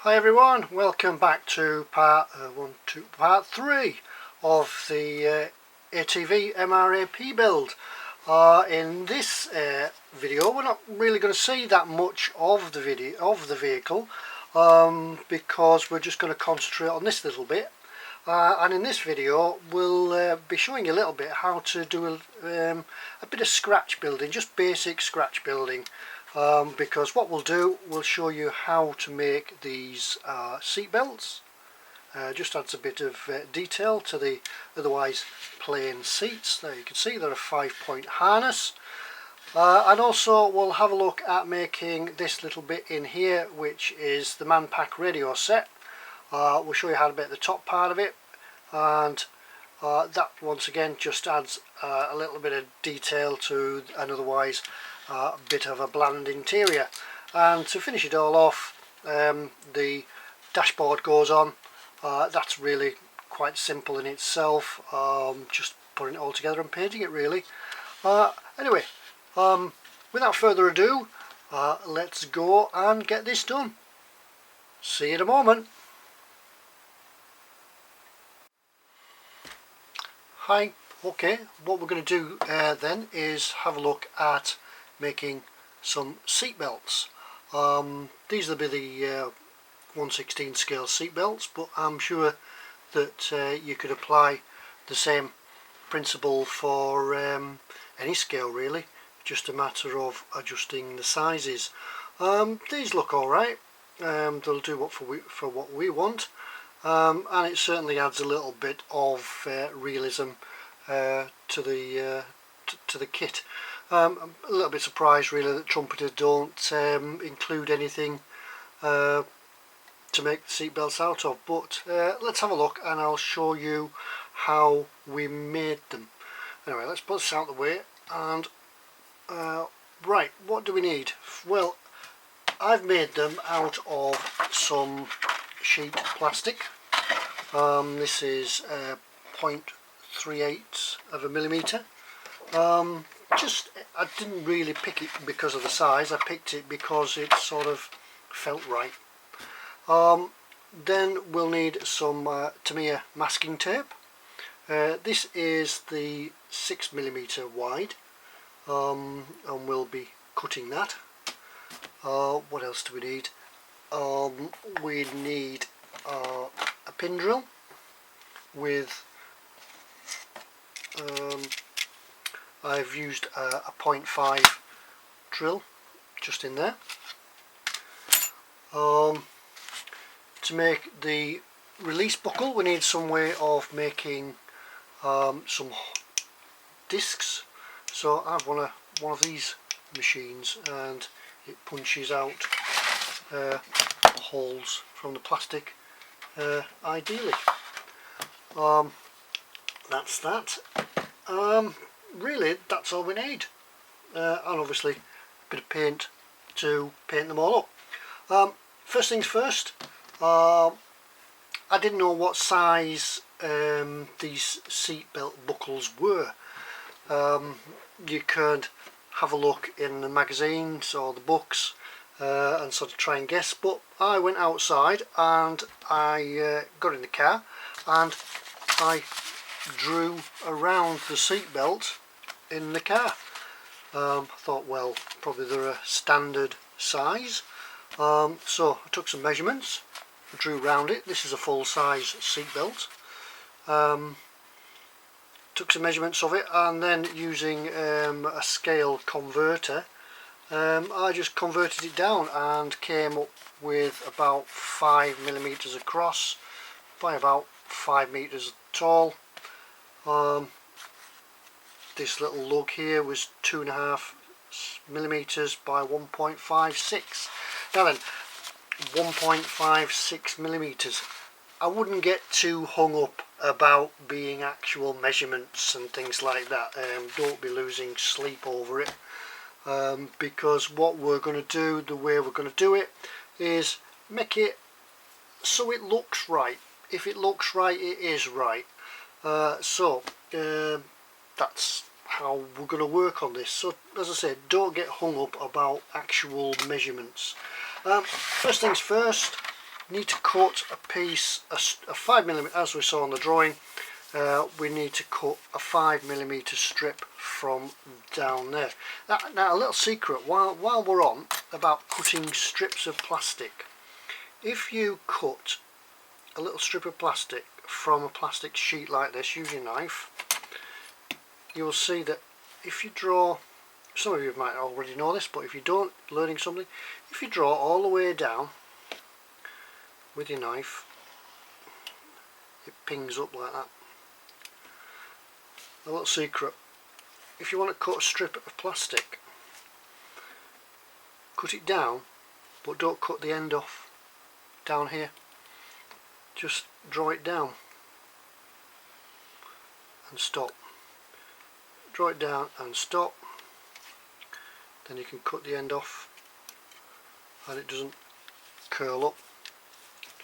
Hi everyone, welcome back to part 3 of the ATV MRAP build. In this video we're not really going to see that much of the vehicle because we're just going to concentrate on this little bit, and in this video we'll be showing you a little bit how to do a bit of scratch building, just basic scratch building. Because what we'll do, we'll show you how to make these seat belts. Just adds a bit of detail to the otherwise plain seats. There you can see they're a 5-point harness. And also we'll have a look at making this little bit in here, which is the man-pack radio set. We'll show you how to make the top part of it, and that once again just adds a little bit of detail to an otherwise bit of a bland interior. And to finish it all off, the dashboard goes on. That's really quite simple in itself, just putting it all together and painting it really. Anyway, without further ado, let's go and get this done. See you in a moment. Hi. Okay, what we're going to do then is have a look at making some seat belts. These will be the 1/16 scale seat belts, but I'm sure that you could apply the same principle for any scale really, just a matter of adjusting the sizes. These look alright, they'll do for what we want, and it certainly adds a little bit of realism to the kit. I'm a little bit surprised really that Trumpeter don't include anything to make the seat belts out of, but let's have a look and I'll show you how we made them. Anyway, let's put this out of the way. And right, what do we need? Well, I've made them out of some sheet plastic. This is 0.38 of a millimetre. I didn't really pick it because of the size, I picked it because it sort of felt right. Then we'll need some Tamiya masking tape. This is the 6mm wide, and we'll be cutting that. What else do we need? We need a pin drill with I've used a 0.5 drill just in there. To make the release buckle we need some way of making some discs. So I have one of these machines, and it punches out holes from the plastic ideally. That's that. Really that's all we need, and obviously a bit of paint to paint them all up. First things first, I didn't know what size these seat belt buckles were. You could have a look in the magazines or the books and sort of try and guess, but I went outside and I got in the car and I drew around the seat belt in the car. I thought, well, probably they're a standard size, so I took some measurements, drew around it. This is a full size seat belt. Took some measurements of it, and then using a scale converter, I just converted it down and came up with about 5mm across by about 5 meters tall. This little lug here was 2.5mm by 1.56. Now then, 1.56mm. I wouldn't get too hung up about being actual measurements and things like that. Don't be losing sleep over it, because what we're going to do, the way we're going to do it, is make it so it looks right. If it looks right, it is right. So that's how we're going to work on this. So as I said, don't get hung up about actual measurements. First things first, need to cut a piece, a 5mm, as we saw on the drawing. We need to cut a 5mm strip from down there. Now a little secret while we're on about cutting strips of plastic. If you cut a little strip of plastic from a plastic sheet like this, use your knife, you will see that if you draw, some of you might already know this, but if you don't, learning something, if you draw all the way down with your knife, it pings up like that. A little secret, if you want to cut a strip of plastic, cut it down, but don't cut the end off down here. Just draw it down and stop. Draw it down and stop. Then you can cut the end off and it doesn't curl up.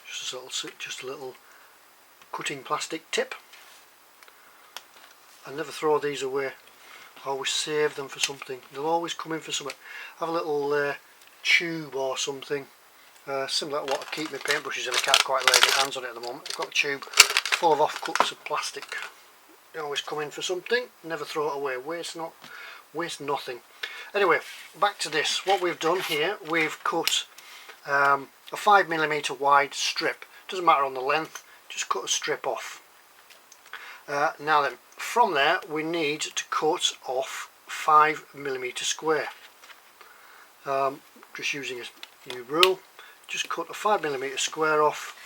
Just a little cutting plastic tip. I never throw these away. I always save them for something. They'll always come in for something. Have a little tube or something, similar to what I keep my paintbrushes in. I can't quite lay my hands on it at the moment. I've got a tube full of offcuts of plastic. They always come in for something. Never throw it away. Waste nothing. Anyway, back to this. What we've done here, we've cut a 5mm wide strip. Doesn't matter on the length. Just cut a strip off. Now then, from there we need to cut off 5mm square. Just using a new rule, just cut a 5mm square off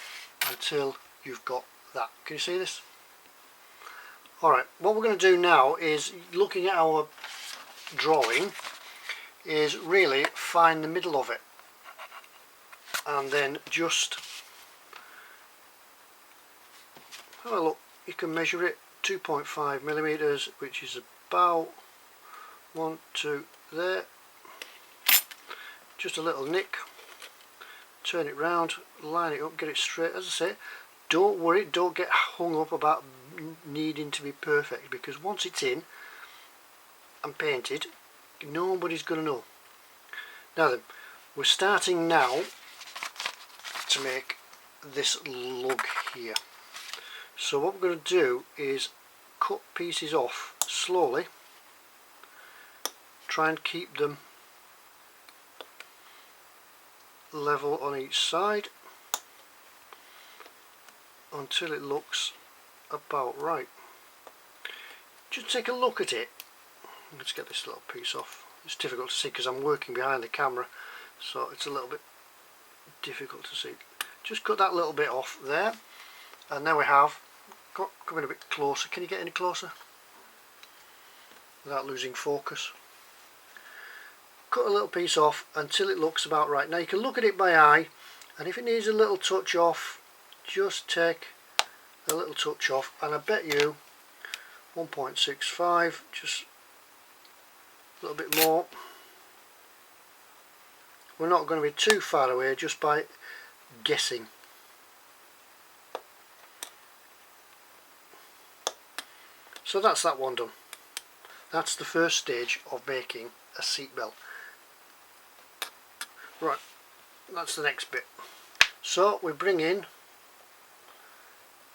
until you've got that. Can you see this? Alright, what we're going to do now is, looking at our drawing, is really find the middle of it and then just have a look. You can measure it, 2.5mm, which is about 1, 2 there. Just a little nick, turn it round, line it up, get it straight. As I say, don't worry, don't get hung up about needing to be perfect, because once it's in and painted, nobody's going to know. Now then, we're starting now to make this lug here. So what we're going to do is cut pieces off slowly, try and keep them level on each side until it looks about right. Just take a look at it. Let's get this little piece off. It's difficult to see because I'm working behind the camera, so it's a little bit difficult to see. Just cut that little bit off there, and now we have come in a bit closer. Can you get any closer without losing focus? Cut a little piece off until it looks about right. Now you can look at it by eye, and if it needs a little touch off, just take a little touch off, and I bet you 1.65, just a little bit more. We're not going to be too far away just by guessing. So that's that one done. That's the first stage of making a seat belt. Right, that's the next bit. So we bring in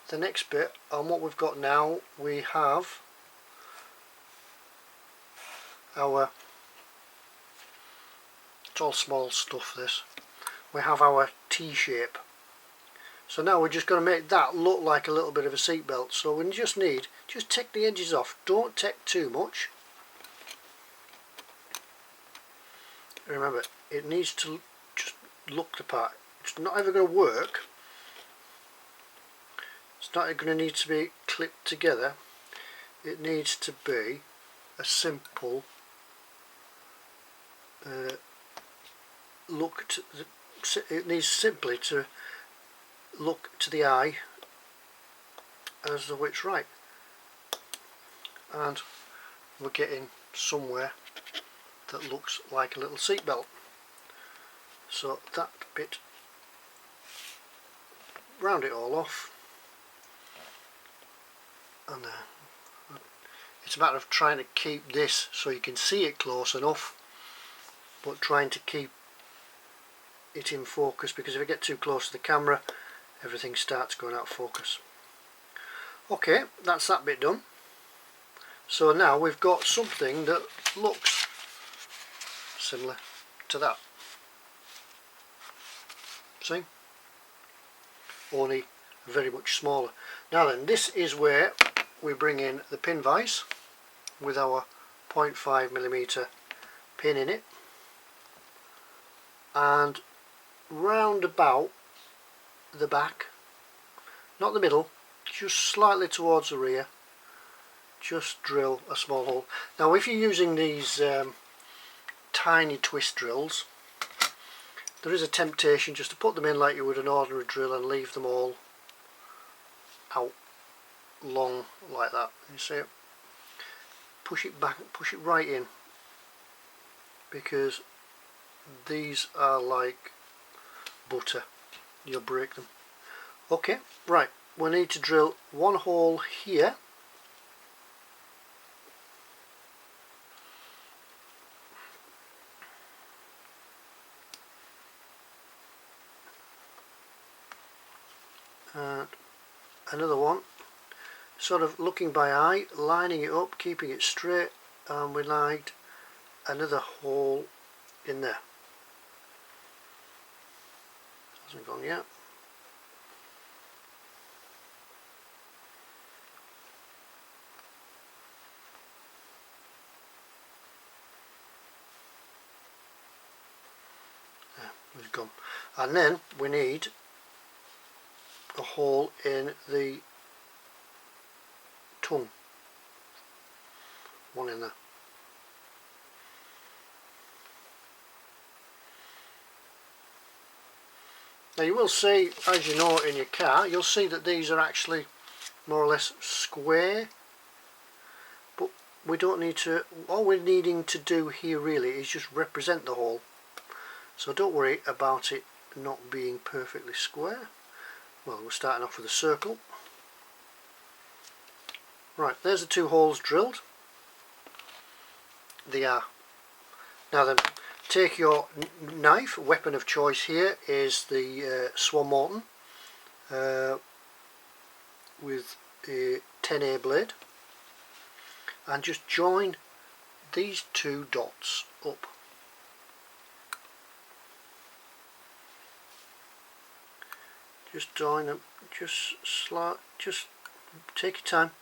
the next bit, and what we've got now, we have our, it's all small stuff this, we have our T-shape. So now we're just going to make that look like a little bit of a seat belt. So we just need, just take the edges off, don't take too much. Remember, it needs to just look the part. It's not ever going to work. It's not going to need to be clipped together. It needs to be a simple look to the, it needs simply to look to the eye as though it's right, and we're getting somewhere that looks like a little seat belt. So that bit, round it all off, and it's a matter of trying to keep this so you can see it close enough, but trying to keep it in focus, because if I get too close to the camera everything starts going out of focus. Okay, that's that bit done. So now we've got something that looks similar to that. See? Only very much smaller. Now then, this is where we bring in the pin vise with our 0.5mm pin in it, and round about the back, not the middle, just slightly towards the rear, just drill a small hole. Now if you're using these tiny twist drills, there is a temptation just to put them in like you would an ordinary drill and leave them all out long like that. You see it? Push it back, push it right in, because these are like butter, you'll break them. Okay, right, we need to drill one hole here, and another one, sort of looking by eye, lining it up, keeping it straight, and we lagged another hole in there. Hasn't gone yet. There, it's gone. And then we need a hole in the tongue. One in there. Now you will see, as you know in your car, you'll see that these are actually more or less square, but we don't need to, all we're needing to do here really is just represent the hole. So don't worry about it not being perfectly square. Well, we're starting off with a circle. Right, there's the two holes drilled. They are. Now then, take your knife. Weapon of choice here is the Swan Morton with a 10A blade, and just join these two dots up. Just join them, just take your time.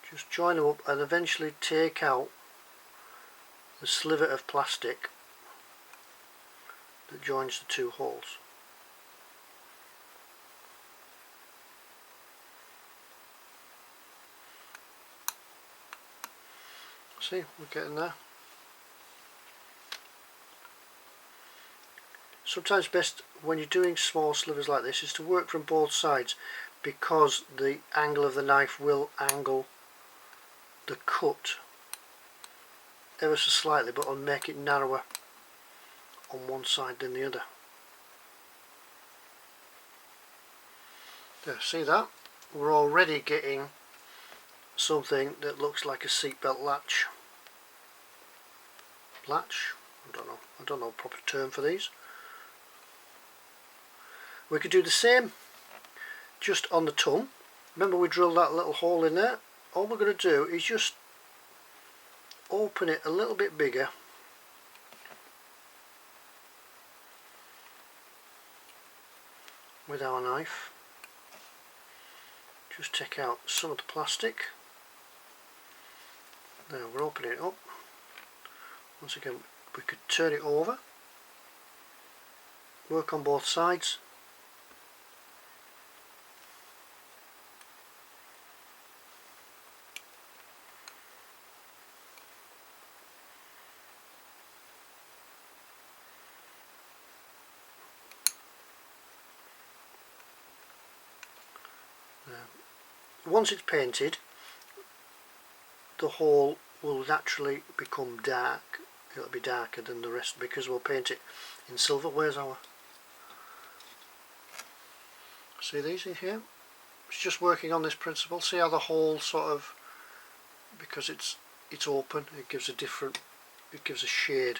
Just join them up and eventually take out the sliver of plastic that joins the two holes. See, we're getting there. Sometimes best when you're doing small slivers like this is to work from both sides, because the angle of the knife will angle the cut ever so slightly, but will make it narrower on one side than the other. There, see that? We're already getting something that looks like a seatbelt latch. Latch? I don't know a proper term for these. We could do the same just on the tongue. Remember we drilled that little hole in there? All we're going to do is just open it a little bit bigger with our knife. Just take out some of the plastic. There, we're opening it up. Once again, we could turn it over, work on both sides. Once it's painted, the hole will naturally become dark. It'll be darker than the rest because we'll paint it in silver. Where's our... See these in here? It's just working on this principle. See how the hole sort of, because it's it's open, it gives a shade,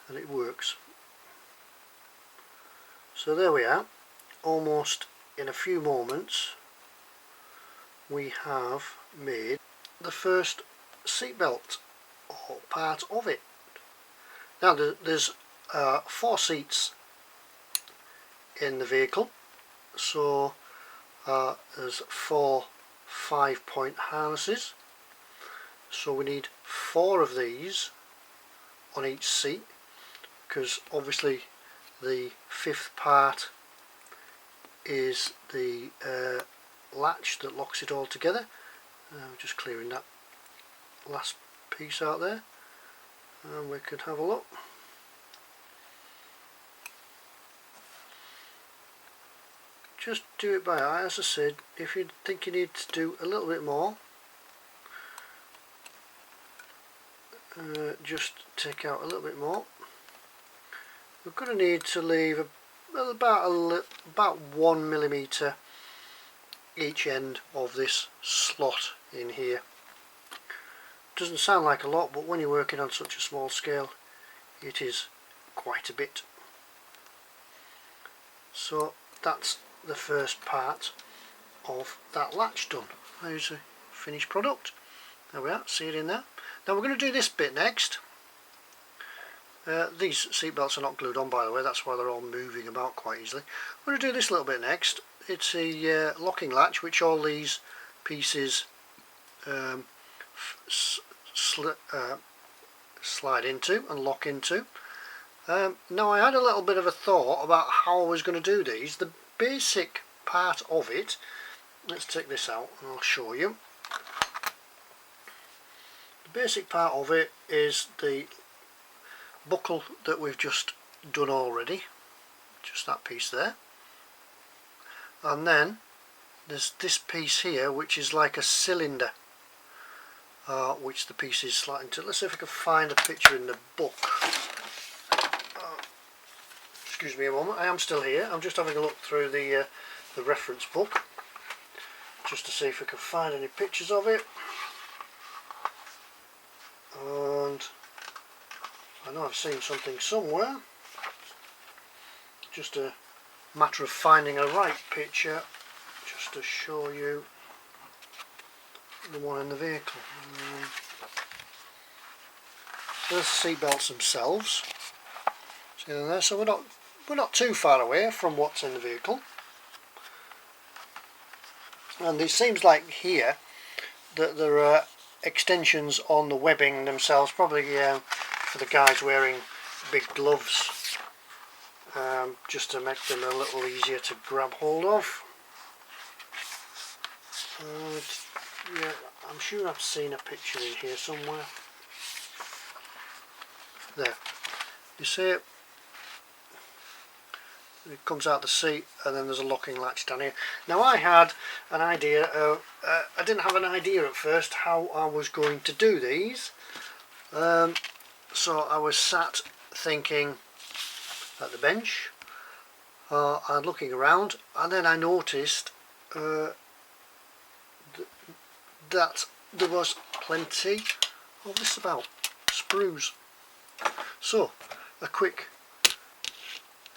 and it works. So there we are. Almost in a few moments we have made the first seatbelt, or part of it. Now there's 4 seats in the vehicle, so there's 4 5-point harnesses, so we need 4 of these on each seat, because obviously the 5th part is the latch that locks it all together. Just clearing that last piece out there, and we could have a look. Just do it by eye, as I said. If you think you need to do a little bit more, just take out a little bit more. We're going to need to leave about 1 millimetre each end of this slot in here. Doesn't sound like a lot, but when you're working on such a small scale, it is quite a bit. So that's the first part of that latch done. There's a finished product. There we are, see it in there. Now we're going to do this bit next. These seat belts are not glued on, by the way, that's why they're all moving about quite easily. We're going to do this little bit next. It's a locking latch which all these pieces slide into and lock into. Now I had a little bit of a thought about how I was going to do these. The basic part of it, let's take this out and I'll show you. The basic part of it is the buckle that we've just done already, just that piece there, and then there's this piece here which is like a cylinder, which the piece is sliding to. Let's see if I can find a picture in the book. Excuse me a moment, I am still here. I'm just having a look through the reference book just to see if I can find any pictures of it. And I know I've seen something somewhere. Just a matter of finding a right picture just to show you the one in the vehicle. There's the seat belts themselves. See them there? So we're not too far away from what's in the vehicle. And it seems like here that there are extensions on the webbing themselves, probably for the guys wearing big gloves, just to make them a little easier to grab hold of. Yeah, I'm sure I've seen a picture in here somewhere. There, you see it? It comes out the seat, and then there's a locking latch down here. Now I had an idea, I didn't have an idea at first how I was going to do these. So I was sat thinking at the bench and looking around, and then I noticed that there was plenty of this about, sprues. So a quick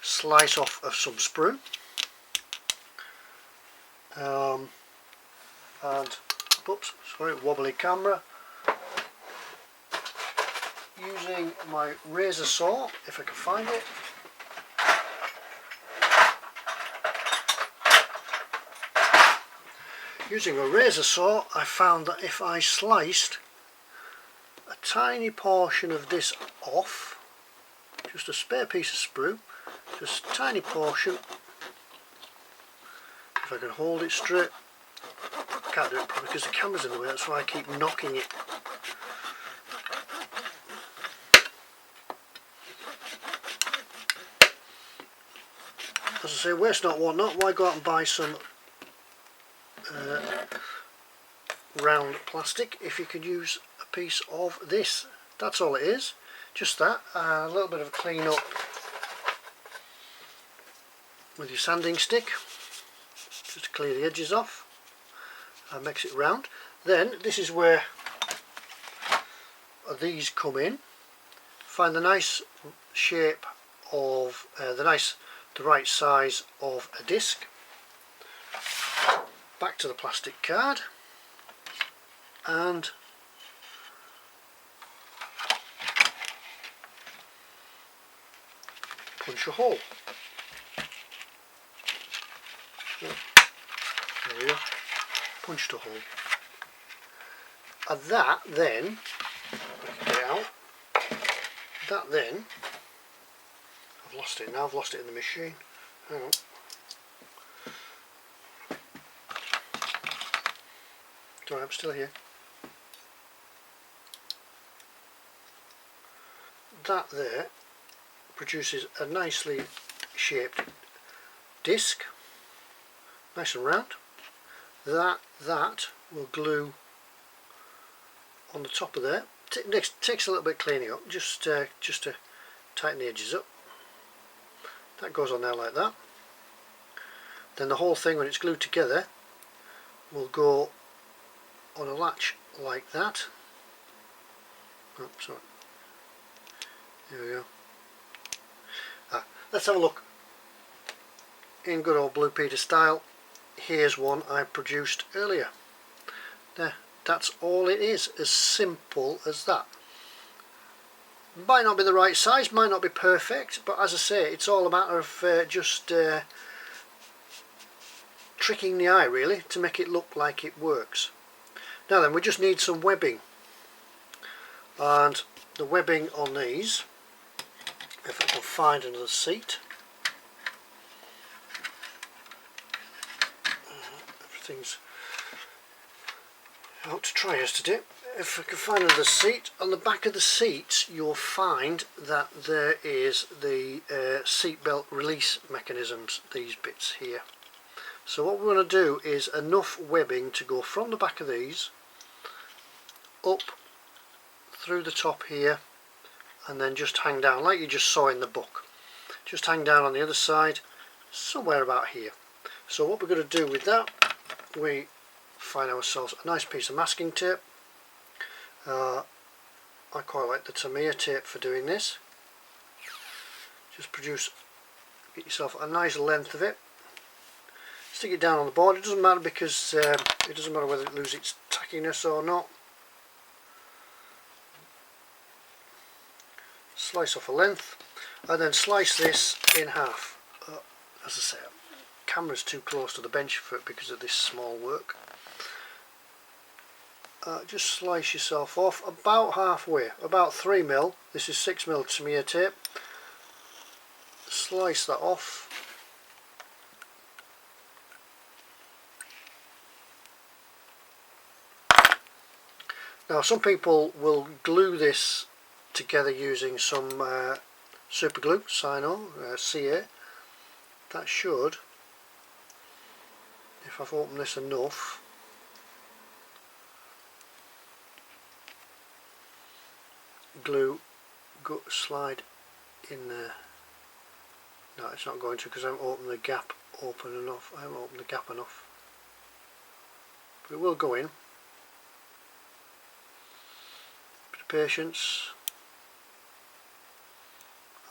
slice off of some sprue, and oops, sorry, wobbly camera. Using my razor saw, if I can find it. Using a razor saw, I found that if I sliced a tiny portion of this off, just a spare piece of sprue, just a tiny portion, if I can hold it straight, can't do it probably because the camera's in the way, that's why I keep knocking it. As I say, waste not, want not. Why go out and buy some round plastic if you could use a piece of this? That's all it is, just that. A little bit of a clean up with your sanding stick, just to clear the edges off, and makes it round. Then this is where these come in. Find the nice shape of the right size of a disc. Back to the plastic card and punch a hole. There we go. Punched a hole. And that then, get it out. That then, I've lost it now. I've lost it in the machine. Hang on. Sorry, I'm still here. That there produces a nicely shaped disc, nice and round. That will glue on the top of there. Takes a little bit cleaning up, just to tighten the edges up. That goes on there like that. Then the whole thing, when it's glued together, will go on a latch like that. Oh, sorry. There we go. Let's have a look. In good old Blue Peter style, here's one I produced earlier. There, that's all it is, as simple as that. Might not be the right size, might not be perfect, but as I say, it's all a matter of just tricking the eye really to make it look like it works. Now then, we just need some webbing, and the webbing on these, if I can find another seat. Everything's out to try yesterday. If I can find another seat, on the back of the seats you'll find that there is the seat belt release mechanisms, these bits here. So what we're going to do is enough webbing to go from the back of these up through the top here, and then just hang down like you just saw in the book. Just hang down on the other side, somewhere about here. So what we're going to do with that, we find ourselves a nice piece of masking tape. I quite like the Trumpeter tape for doing this. Just get yourself a nice length of it. Stick it down on the board. It doesn't matter, because it doesn't matter whether it loses its tackiness or not. Slice off a length, and then slice this in half. As I say, the camera's too close to the bench for it because of this small work. Just slice yourself off about halfway, about 3mm. This is 6mm Trumpeter tape. Slice that off. Now some people will glue this together using some super glue, Sino, CA. That should, if I've opened this enough, glue slide in there. No, it's not going to, because I haven't opened the gap open enough. I haven't opened the gap enough, but it will go in. Bit of patience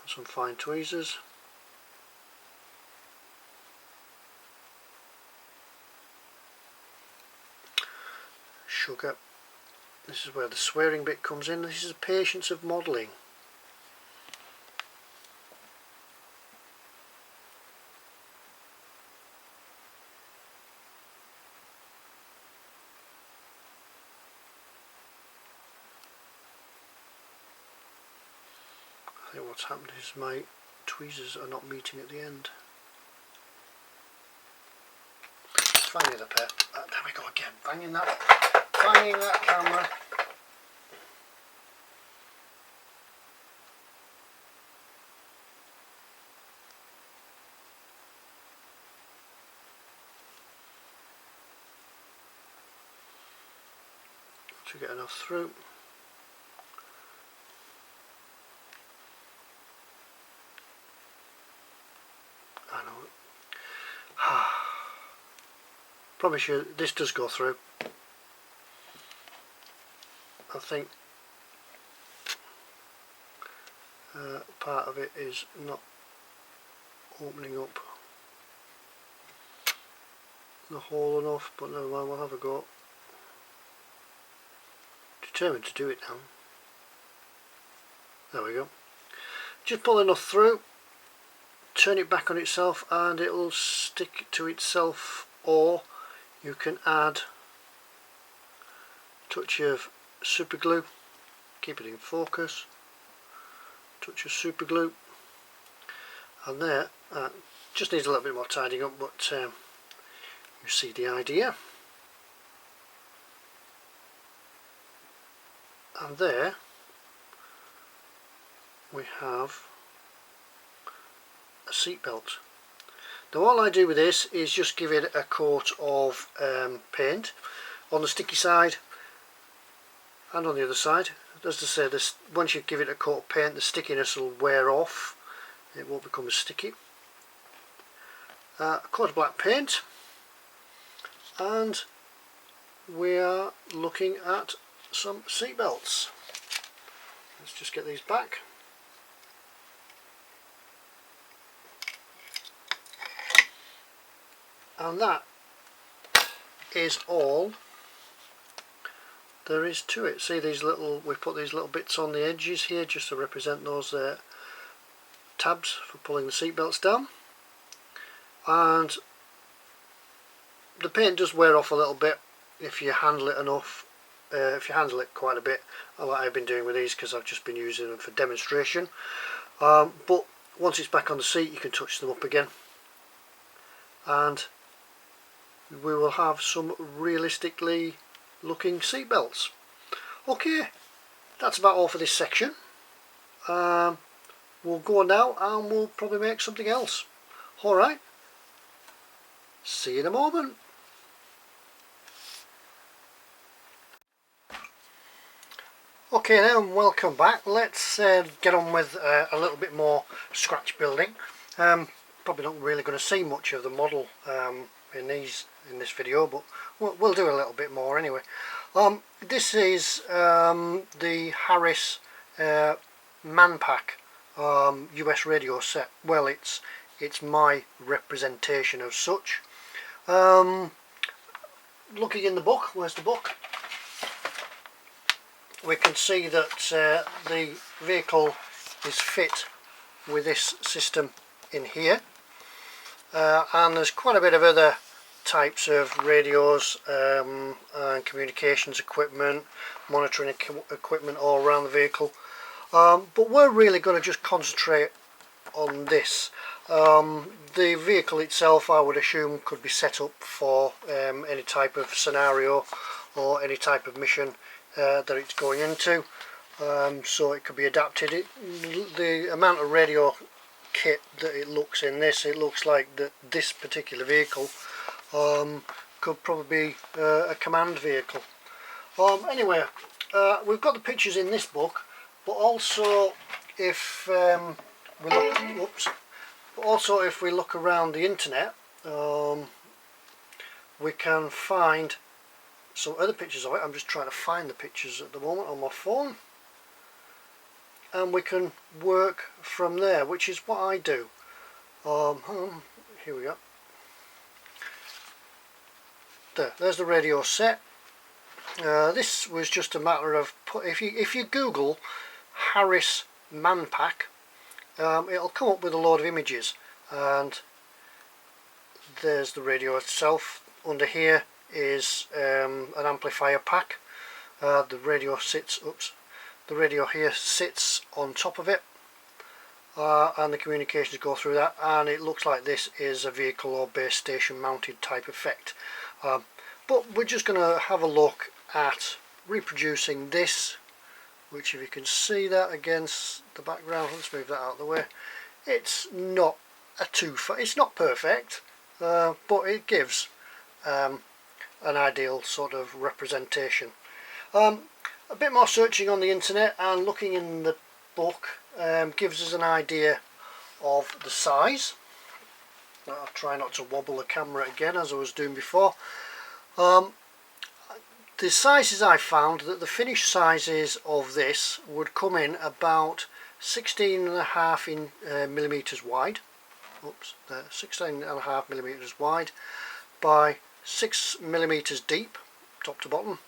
and some fine tweezers. Sugar. This is where the swearing bit comes in. This is the patience of modelling. I think what's happened is my tweezers are not meeting at the end. Find the other pair. There we go again. Banging that camera. To get enough through. I know. Promise you, this does go through. I think part of it is not opening up the hole enough, but never mind, we'll have a go. Determined to do it now. There we go. Just pull enough through, turn it back on itself and it will stick to itself, or you can add a touch of super glue, keep it in focus, touch of super glue, and there, just needs a little bit more tidying up, but you see the idea. And there we have a seat belt. Now all I do with this is just give it a coat of paint on the sticky side and on the other side. As I say, this, once you give it a coat of paint, the stickiness will wear off, it won't become as sticky. A coat of black paint, and we are looking at some seat belts. Let's just get these back. And that is all there is to it. See these little, we put these little bits on the edges here just to represent those tabs for pulling the seat belts down. And the paint does wear off a little bit if you handle it enough. If you handle it quite a bit, like I've been doing with these because I've just been using them for demonstration. But once it's back on the seat, you can touch them up again, and we will have some realistically looking seat belts. Okay, that's about all for this section. We'll go now and we'll probably make something else. Alright, see you in a moment. Okay now, and welcome back. Let's get on with a little bit more scratch building. Probably not really going to see much of the model in this video, but we'll do a little bit more anyway. This is the Harris MANPAC US radio set. Well, it's my representation of such. Looking in the book, where's the book? We can see that the vehicle is fit with this system in here, and there's quite a bit of other types of radios and communications equipment, monitoring equipment all around the vehicle, but we're really going to just concentrate on this. The vehicle itself, I would assume, could be set up for any type of scenario or any type of mission that it's going into, so it could be adapted. The amount of radio kit that it looks in this, it looks like that this particular vehicle could probably be a command vehicle. Anyway, we've got the pictures in this book, but also if we look around the internet, we can find some other pictures of it. I'm just trying to find the pictures at the moment on my phone, and we can work from there, which is what I do. Here we go. There's the radio set. This was just a matter of, if you Google Harris MANPAC, it'll come up with a load of images, and there's the radio itself. Under here is an amplifier pack. The radio here sits on top of it, and the communications go through that, and it looks like this is a vehicle or base station mounted type effect. But we're just going to have a look at reproducing this, which, if you can see that against the background, let's move that out of the way. It's not it's not perfect, but it gives an ideal sort of representation. A bit more searching on the internet and looking in the book gives us an idea of the size. I'll try not to wobble the camera again as I was doing before. The sizes I found, that the finished sizes of this would come in about 16.5 millimeters wide. Oops, 16.5 millimeters wide by 6 millimeters deep, top to bottom,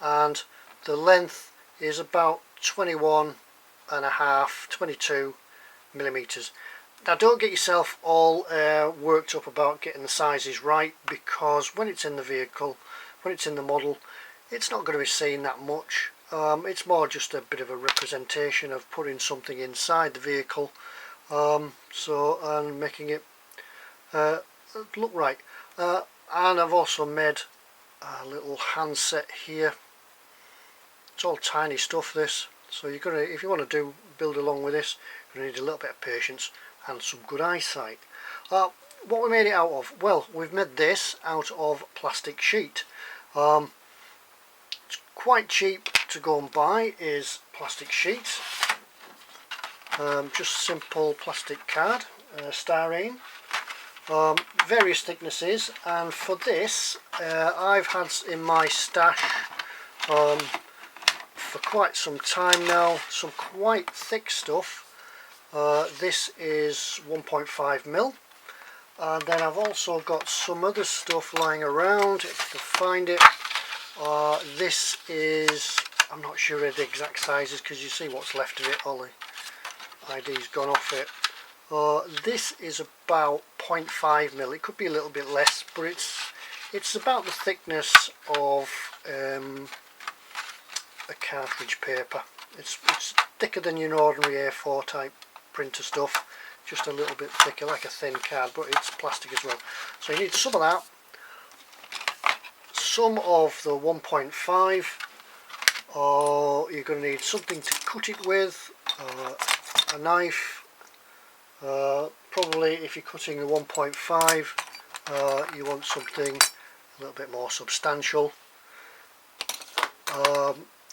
and the length is about 22 millimeters. Now don't get yourself all worked up about getting the sizes right, because when it's in the vehicle, when it's in the model, it's not going to be seen that much. It's more just a bit of a representation of putting something inside the vehicle, and making it look right. And I've also made a little handset here. It's all tiny stuff, this, so you're gonna, if you want to build along with this, you're gonna need a little bit of patience and some good eyesight. What we made it out of? Well, we've made this out of plastic sheet. It's quite cheap to go and buy, is plastic sheet. Just simple plastic card, styrene. Various thicknesses, and for this I've had in my stash for quite some time now, some quite thick stuff. This is 1.5 mil, and then I've also got some other stuff lying around if I find it. This is, I'm not sure of the exact sizes because you see what's left of it, all the ID's gone off it. This is about 0.5 mil. It could be a little bit less, but it's about the thickness of a cartridge paper. It's thicker than your ordinary A4 type printer stuff, just a little bit thicker, like a thin card, but it's plastic as well. So you need some of that, some of the 1.5, or you're going to need something to cut it with, a knife. Probably if you're cutting the 1.5, you want something a little bit more substantial.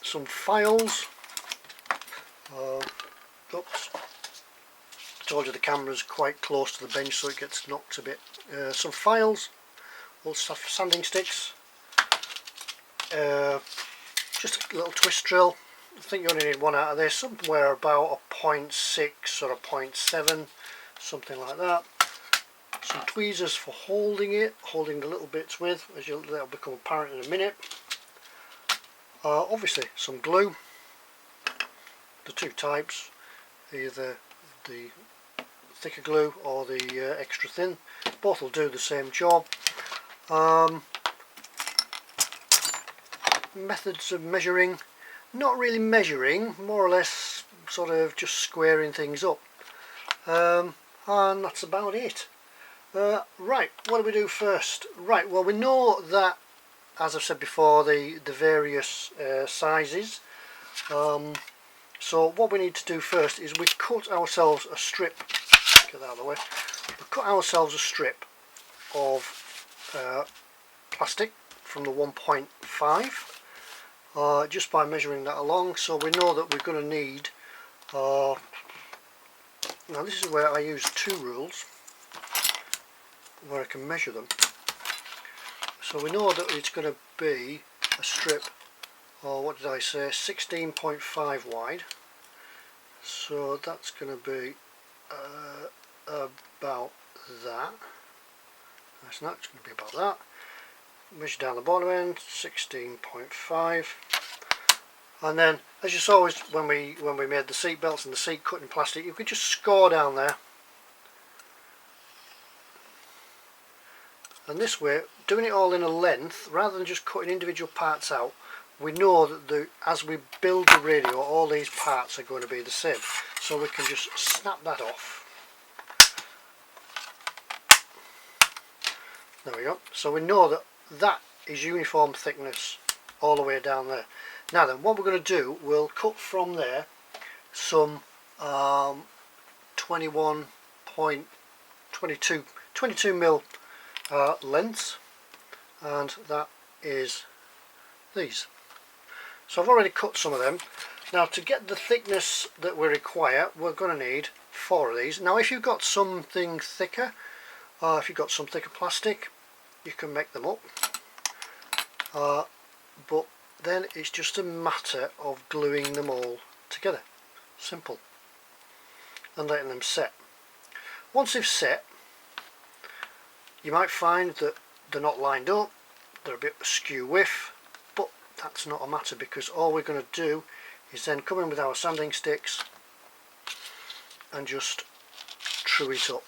Some files. Oops, I told you the camera's quite close to the bench, so it gets knocked a bit. Some files, little sanding sticks, just a little twist drill. I think you only need one out of this, somewhere about a 0.6 or a 0.7, something like that. Some tweezers for holding the little bits with, as that'll become apparent in a minute. Obviously some glue, the two types, either the thicker glue or the extra thin, both will do the same job. Methods of measuring, not really measuring, more or less sort of just squaring things up, and that's about it. Right, what do we do first? Right, well, we know that, as I've said before, the various sizes. So what we need to do first is we cut ourselves a strip, get that out of the way, we cut ourselves a strip of plastic from the 1.5, just by measuring that along, so we know that we're going to need, now this is where I use two rules, where I can measure them. So we know that it's going to be a strip, or what did I say, 16.5 wide. So that's going to be about that. That's not, it's going to be about that. Measure down the bottom end, 16.5. And then, as you saw when we made the seat belts and the seat cut in plastic, you could just score down there. And this way, doing it all in a length, rather than just cutting individual parts out, we know that as we build the radio, all these parts are going to be the same. So we can just snap that off. There we go. So we know that that is uniform thickness all the way down there. Now then, what we're going to do, we'll cut from there some 22 mil lengths, and that is these. So I've already cut some of them. Now, to get the thickness that we require, we're going to need 4 of these. Now, if you've got something thicker, if you've got some thicker plastic, you can make them up, but then it's just a matter of gluing them all together. Simple. and letting them set. Once they've set, you might find that they're not lined up, they're a bit askew with, but that's not a matter, because all we're going to do is then come in with our sanding sticks and just true it up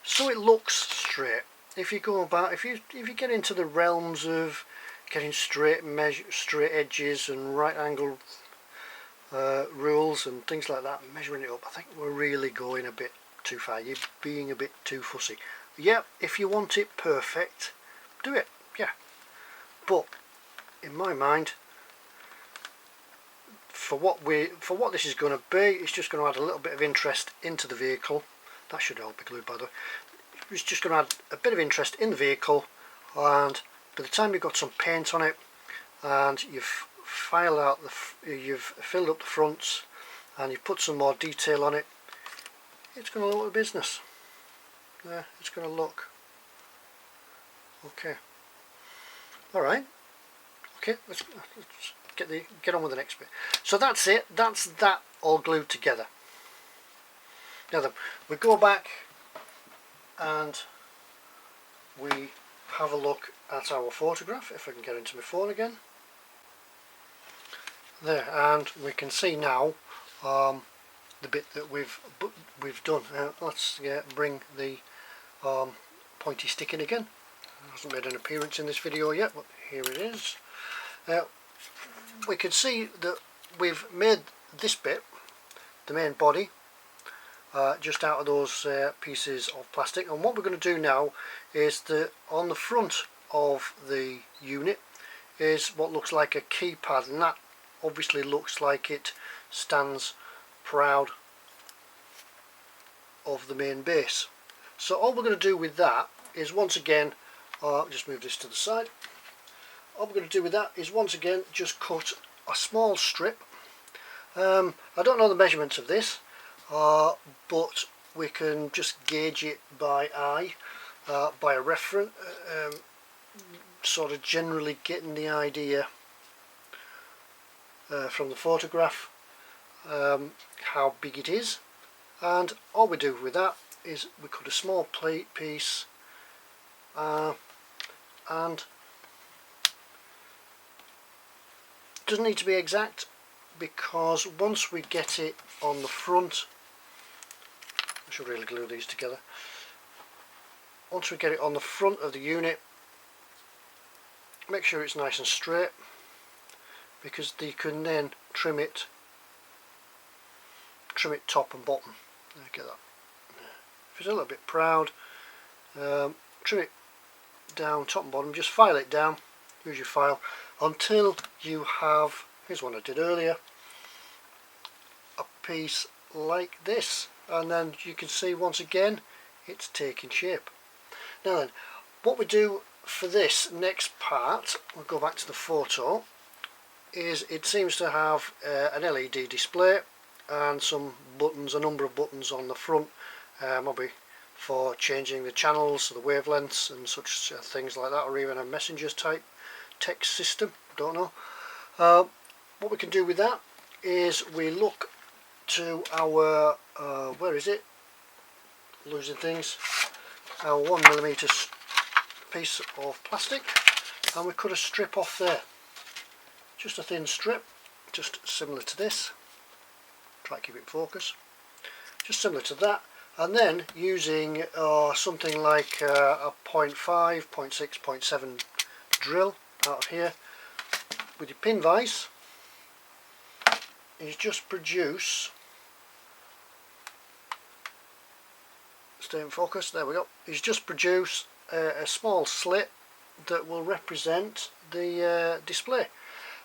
so it looks straight. If you go about, if you get into the realms of getting straight edges and right angle rules and things like that, measuring it up, I think we're really going a bit too far. You're being a bit too fussy. Yeah, if you want it perfect, do it, yeah, but in my mind, for what this is going to be, it's just going to add a little bit of interest into the vehicle. That should all be glued, by the way. It's just going to add a bit of interest in the vehicle, and by the time you've got some paint on it and you've filled up the fronts and you've put some more detail on it, it's going to look like business. Yeah, it's going to look okay. All right. Okay, let's get on with the next bit. So that's it. That's that all glued together. Now then, we go back and we have a look at our photograph. If I can get into my phone again. There, and we can see now the bit that we've done. Let's bring the pointy stick in again. It hasn't made an appearance in this video yet, but here it is. We can see that we've made this bit, the main body, just out of those pieces of plastic, and what we're going to do now is that on the front of the unit is what looks like a keypad, and that obviously looks like it stands proud of the main base. So all we're going to do with that is, once again, just move this to the side. All we're going to do with that is once again just cut a small strip. I don't know the measurements of this, but we can just gauge it by eye, by a reference, sort of generally getting the idea from the photograph how big it is, and all we do with that is we cut a small piece and it doesn't need to be exact, because once we get it on the front, I should really glue these together, once we get it on the front of the unit, make sure it's nice and straight, because you can then trim it top and bottom. Get that. If it's a little bit proud, trim it down top and bottom, just file it down, use your file, until you have, here's one I did earlier, a piece like this, and then you can see once again it's taking shape. Now then, what we do for this next part, we'll go back to the photo, is it seems to have an LED display and some buttons, a number of buttons on the front, maybe for changing the channels, the wavelengths and such things like that, or even a messengers type text system, don't know. What we can do with that is we look to our, where is it, losing things, our 1mm piece of plastic, and we cut a strip off there, just a thin strip, just similar to this, try to keep it in focus, just similar to that, and then using something like a 0.5, 0.6, 0.7 drill out of here with your pin vise, is just produce, stay in focus, there we go, is just produce a small slit that will represent the display.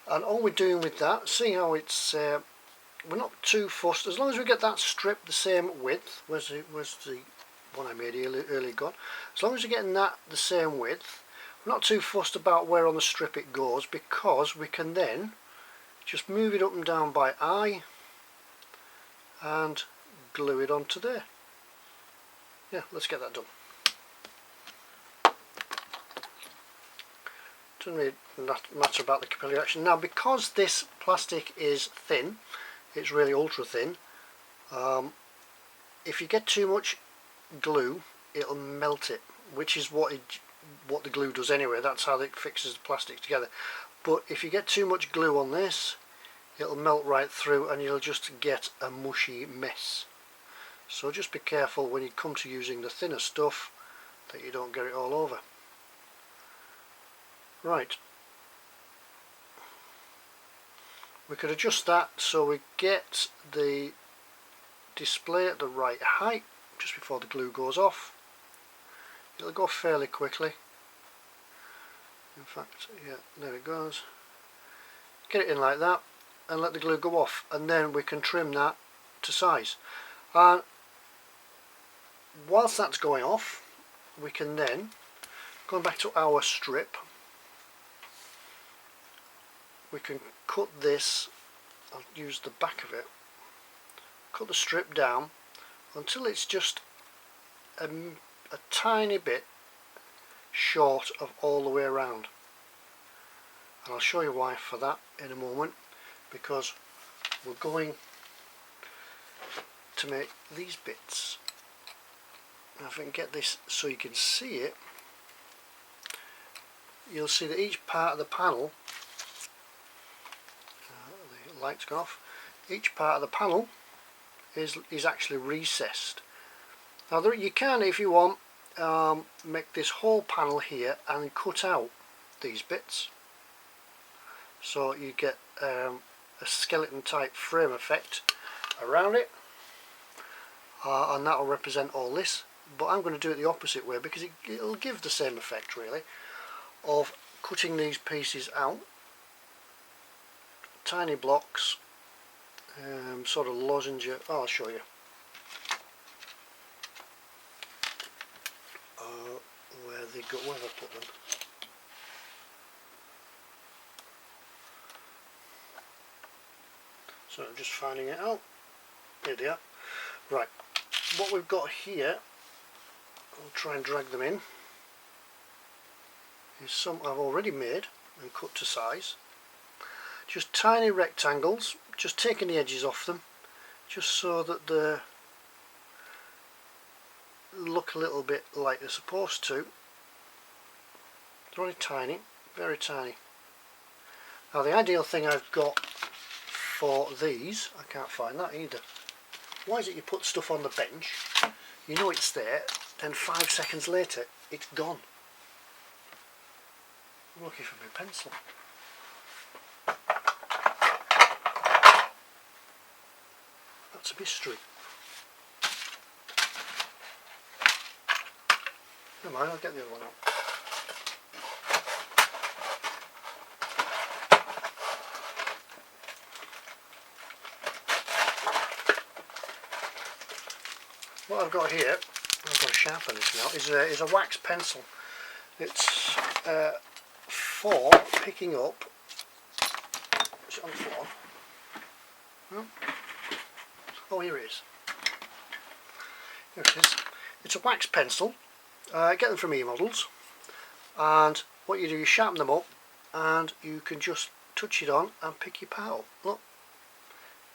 And all we're doing with that, see how it's, we're not too fussed, as long as we get that strip the same width, where's the one I made earlier gone, as long as you're getting that the same width, we're not too fussed about where on the strip it goes, because we can then just move it up and down by eye and glue it onto there. Yeah, let's get that done. Doesn't really matter about the capillary action. Now, because this plastic is thin, it's really ultra thin, if you get too much glue, it'll melt it, which is what the glue does anyway. That's how it fixes the plastic together. But if you get too much glue on this, it'll melt right through and you'll just get a mushy mess. So just be careful when you come to using the thinner stuff that you don't get it all over. Right, we could adjust that so we get the display at the right height just before the glue goes off. It'll go fairly quickly. In fact, yeah, there it goes. Get it in like that and let the glue go off, and then we can trim that to size. And whilst that's going off, we can then, going back to our strip, we can cut this. I'll use the back of it. Cut the strip down until it's just a tiny bit short of all the way around. And I'll show you why for that in a moment, because we're going to make these bits. Now if I can get this so you can see it, you'll see that each part of the panel, the light's gone off, each part of the panel is actually recessed. Now you can, if you want, make this whole panel here and cut out these bits, so you get a skeleton type frame effect around it, and that will represent all this. But I'm going to do it the opposite way, because it'll give the same effect really, of cutting these pieces out, tiny blocks, sort of lozenge. I'll show you. Where they go, where have I put them? So I'm just finding it out. Here they are. Right, what we've got here, I'll try and drag them in, is some I've already made and cut to size. Just tiny rectangles, just taking the edges off them, just so that they look a little bit like they're supposed to. They're only tiny, very tiny. Now the ideal thing I've got for these, I can't find that either. Why is it you put stuff on the bench, you know it's there, then 5 seconds later it's gone? I'm looking for my pencil. That's a mystery. Never mind, I'll get the other one out. What I've got here, I've got to sharpen this now, is a wax pencil. It's for picking up. Is it on the floor? No? Oh, here it is. Here it is. It's a wax pencil. Get them from e-models, and what you do, you sharpen them up and you can just touch it on and pick your part up. Look,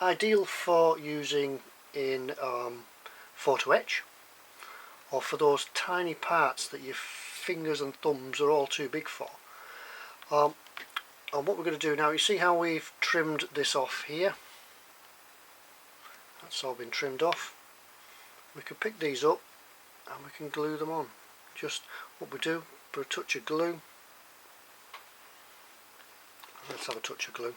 ideal for using in photo etch, or for those tiny parts that your fingers and thumbs are all too big for. And what we're going to do now, you see how we've trimmed this off here? That's all been trimmed off. We can pick these up and we can glue them on. Just what we do, put a touch of glue. Let's have a touch of glue.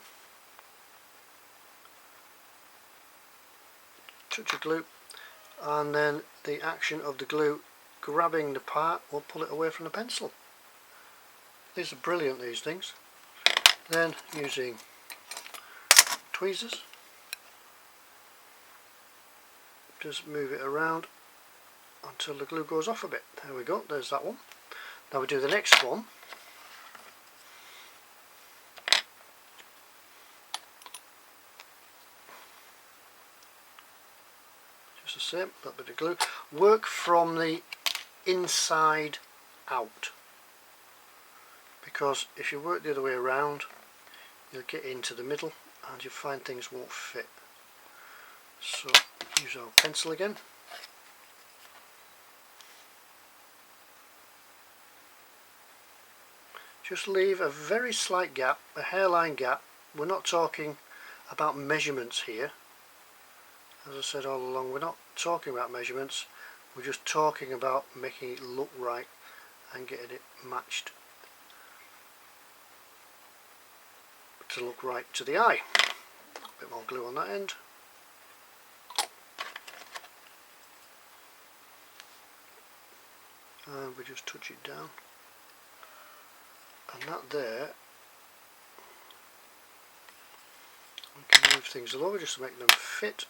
Touch of glue, and then the action of the glue grabbing the part will pull it away from the pencil. These are brilliant, these things. Then using tweezers, just move it around until the glue goes off a bit. There we go, there's that one. Now we do the next one. Just the same, a little bit of glue. Work from the inside out, because if you work the other way around, you'll get into the middle and you'll find things won't fit. So use our pencil again. just leave a very slight gap, a hairline gap. We're not talking about measurements here. As I said all along, we're not talking about measurements, we're just talking about making it look right and getting it matched to look right to the eye. A bit more glue on that end. And we just touch it down. And that there, we can move things along just to make them fit.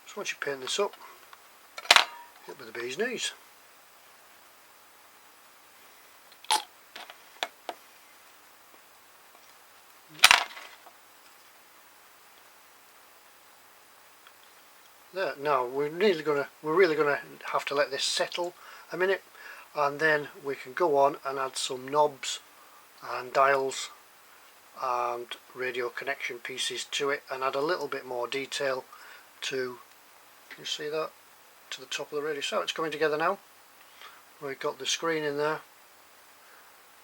So once you paint this up, hit with the bee's knees. There. Now we're really gonna have to let this settle a minute, and then we can go on and add some knobs and dials and radio connection pieces to it, and add a little bit more detail to, can you see that, to the top of the radio. So it's coming together now. We've got the screen in there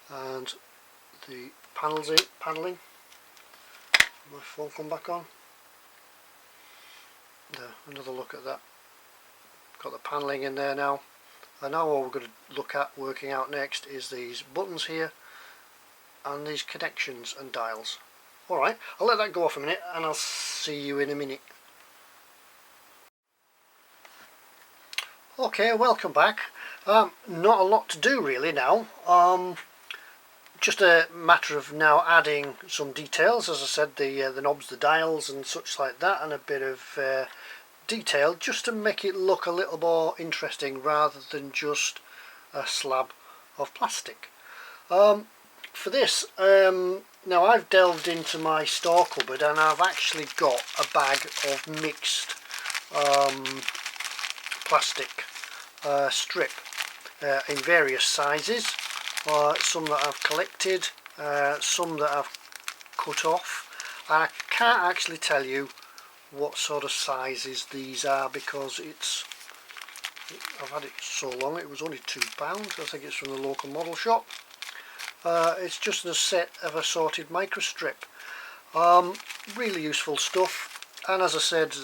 and the paneling. My phone come back on. There, another look at that. Got the paneling in there now. And now what we're going to look at working out next is these buttons here and these connections and dials. Alright, I'll let that go off a minute and I'll see you in a minute. Okay, welcome back. Not a lot to do really now. Just a matter of now adding some details, as I said, the knobs, the dials and such like that, and a bit of detail just to make it look a little more interesting rather than just a slab of plastic. For this, now I've delved into my store cupboard and I've actually got a bag of mixed plastic strip in various sizes. Some that I've collected, some that I've cut off, and I can't actually tell you what sort of sizes these are because I've had it so long. It was only £2. I think it's from the local model shop. It's just a set of assorted microstrip. Really useful stuff, and as I said,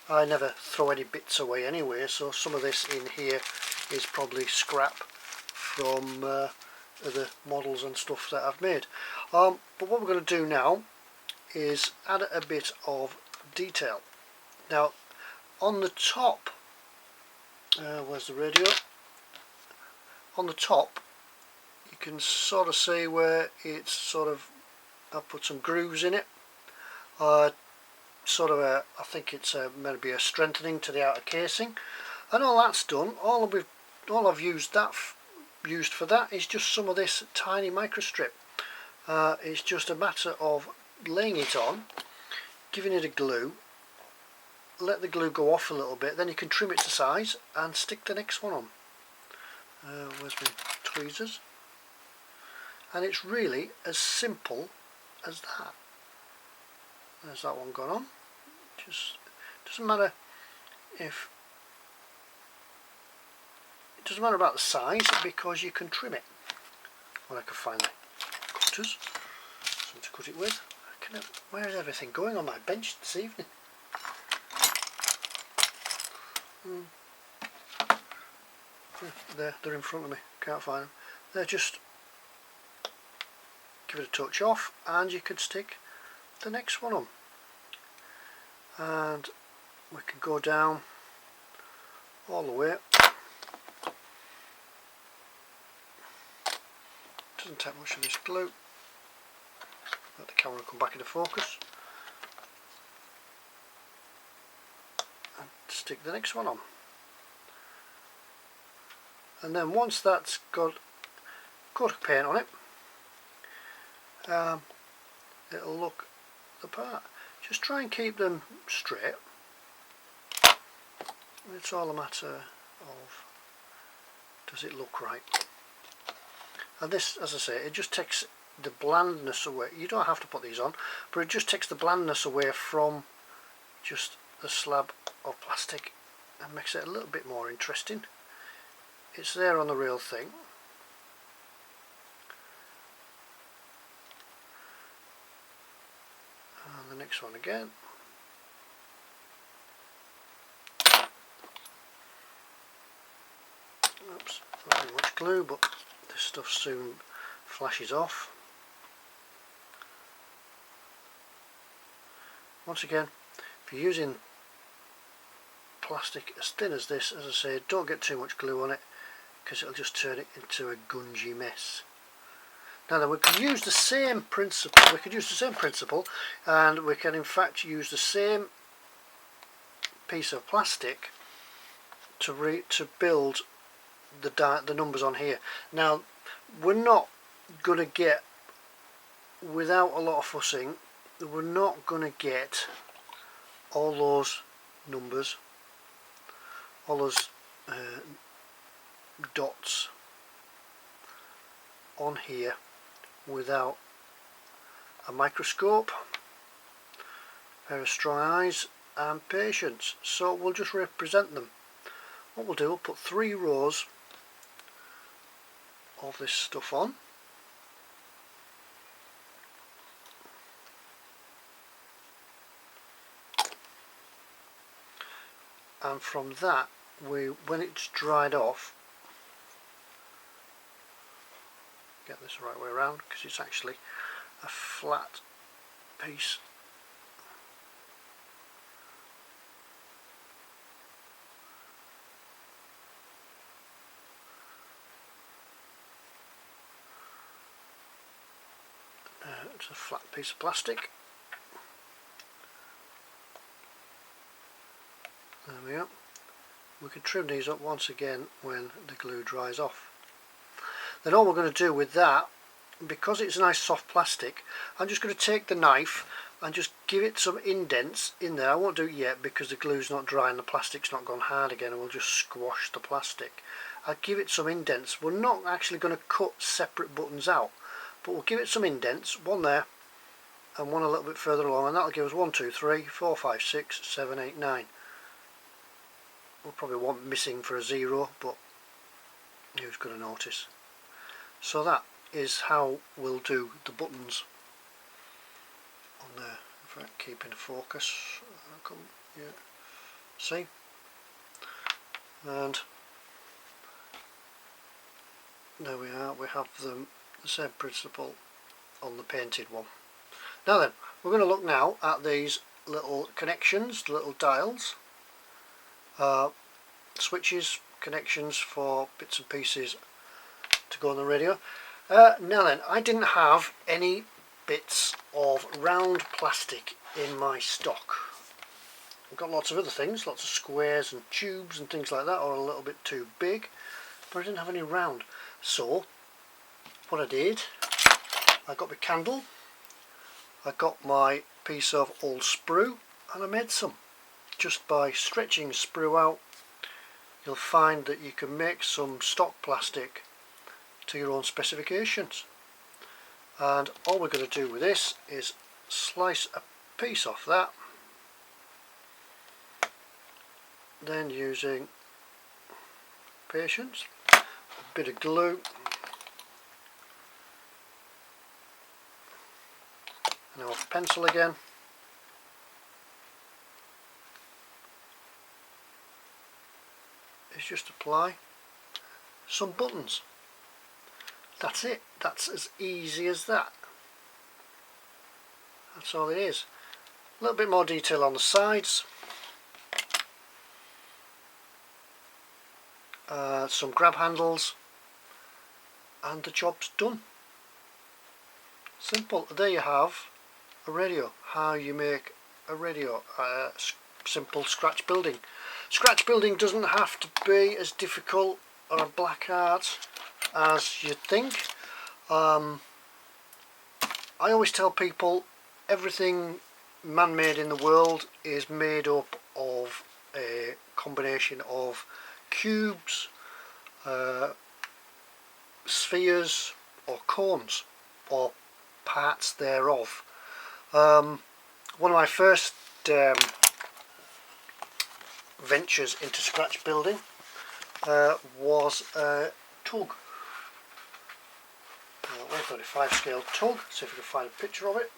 I never throw any bits away anyway, so some of this in here is probably scrap from other models and stuff that I've made. But what we're going to do now is add a bit of detail. Now on the top, where's the radio? On the top you can sort of see where it's sort of, I've put some grooves in it. Sort of a, I think it's maybe a strengthening to the outer casing, and all that's done. All I've used for that is just some of this tiny microstrip. It's just a matter of laying it on, giving it a glue, let the glue go off a little bit, then you can trim it to size and stick the next one on. Where's my tweezers? And it's really as simple as that. There's that one gone on. Just doesn't matter if it doesn't matter about the size because you can trim it. Well, I can find the cutters, something to cut it with. Where is everything going on my bench this evening? They're in front of me. Can't find them. They're just, give it a touch off, and you could stick the next one on. And we can go down all the way. Doesn't take much of this glue. Let the camera come back into focus. And stick the next one on. And then once that's got coat of paint on it, it'll look the part. Just try and keep them straight. It's all a matter of, does it look right? And this, as I say, it just takes the blandness away. You don't have to put these on, but it just takes the blandness away from just the slab of plastic and makes it a little bit more interesting. It's there on the real thing. And the next one again. Oops, not very much glue, but this stuff soon flashes off. Once again, if you're using plastic as thin as this, as I say, don't get too much glue on it because it'll just turn it into a gungy mess. Now then, we can use the same principle. And we can in fact use the same piece of plastic to build the numbers on here. Now, we're not going to get, without a lot of fussing, we're not going to get all those numbers, all those dots on here without a microscope, a pair of strong eyes and patience. So we'll just represent them. What we'll do, we'll put 3 rows of this stuff on. And from that, when it's dried off, get this the right way around because it's actually a flat piece. It's a flat piece of plastic. There we go. We can trim these up once again when the glue dries off. Then all we're going to do with that, because it's a nice soft plastic, I'm just going to take the knife and just give it some indents in there. I won't do it yet because the glue's not dry and the plastic's not gone hard again, and we'll just squash the plastic. I'll give it some indents. We're not actually going to cut separate buttons out, but we'll give it some indents, one there and one a little bit further along, and that'll give us 1, 2, 3, 4, 5, 6, 7, 8, 9. We'll probably want missing for a 0, but who's going to notice? So that is how we'll do the buttons on there. If I keep in focus, yeah, see, and there we are. We have the same principle on the painted one. Now then, we're going to look now at these little connections, the little dials, switches, connections for bits and pieces to go on the radio. Now then, I didn't have any bits of round plastic in my stock. I've got lots of other things, lots of squares and tubes and things like that, or a little bit too big, but I didn't have any round. So what I did, I got my candle, I got my piece of old sprue, and I made some. Just by stretching sprue out, you'll find that you can make some stock plastic to your own specifications. And all we're going to do with this is slice a piece off that, then using patience, a bit of glue, and off pencil again, is just apply some buttons. That's it. That's as easy as that. That's all it is. A little bit more detail on the sides. Some grab handles, and the job's done. Simple. There you have a radio. How you make a radio. Simple scratch building. Scratch building doesn't have to be as difficult or a black art as you'd think. I always tell people everything man-made in the world is made up of a combination of cubes, spheres or cones or parts thereof. One of my first ventures into scratch building was a tug, 135 scale tug. See if we can find a picture of it.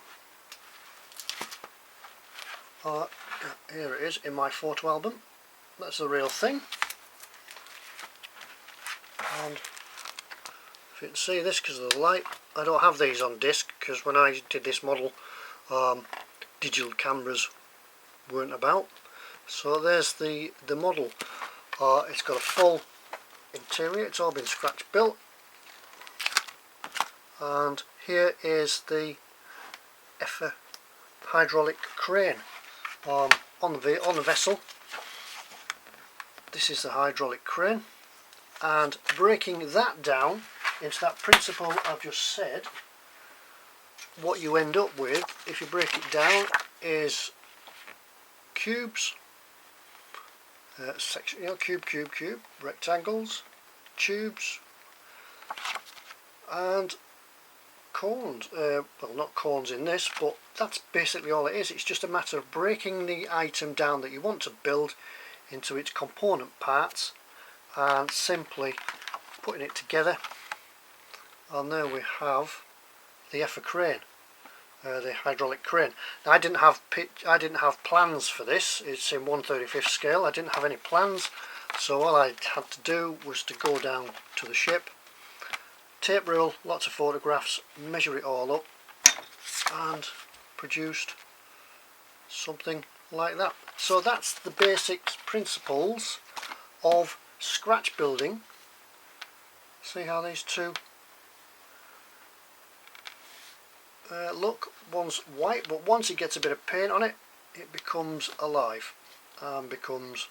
Here it is in my photo album. That's the real thing. And if you can see this because of the light, I don't have these on disc because when I did this model digital cameras weren't about. So there's the model. It's got a full interior, it's all been scratch built, and here is the hydraulic crane on the vessel. This is the hydraulic crane, and breaking that down into that principle I've just said, what you end up with if you break it down is cubes, section, cube, rectangles, tubes, and cones. Well, not cones in this, but that's basically all it is. It's just a matter of breaking the item down that you want to build into its component parts and simply putting it together. And there we have the crane, the hydraulic crane. Now, I didn't have plans for this. It's in 1/35 scale. I didn't have any plans, so all I had to do was to go down to the ship, tape rule, lots of photographs, measure it all up, and produced something like that. So that's the basic principles of scratch building. See how these two look. One's white, but once it gets a bit of paint on it, it becomes alive and becomes